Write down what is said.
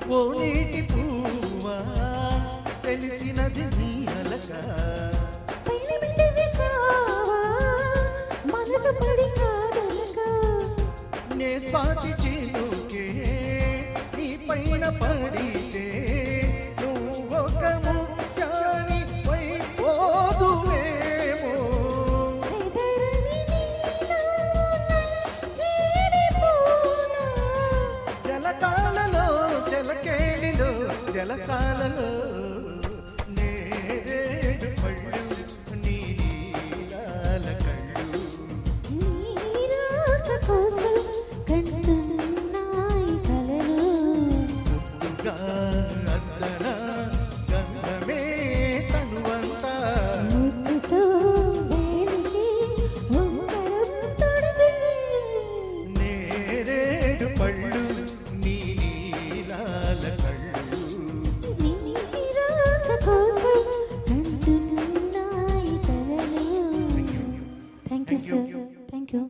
ఓ నీటి పువ్వా తెలిసినది నీ అలక మనసు పడి కాదనక నే స్వాతి చినుకే నీ పైన పడితే నువ్వు ఒక ముత్యాని పోదువేమో జలకాలలో జలకేళిలో జలసాలలో నేరేడు పళ్ళు నీ నీలాల కళ్ళు కోసం కంటున్నాయి కలలు ముద్దుగా అందన గంధమే తనువంతా ముద్దుతో వేలికి ఉంగరం తొడిగి నేరేడు పళ్ళు నీ నీలాల కళ్ళు నీరాక కోసం కంటున్నాయి కలలు thank you sir thank you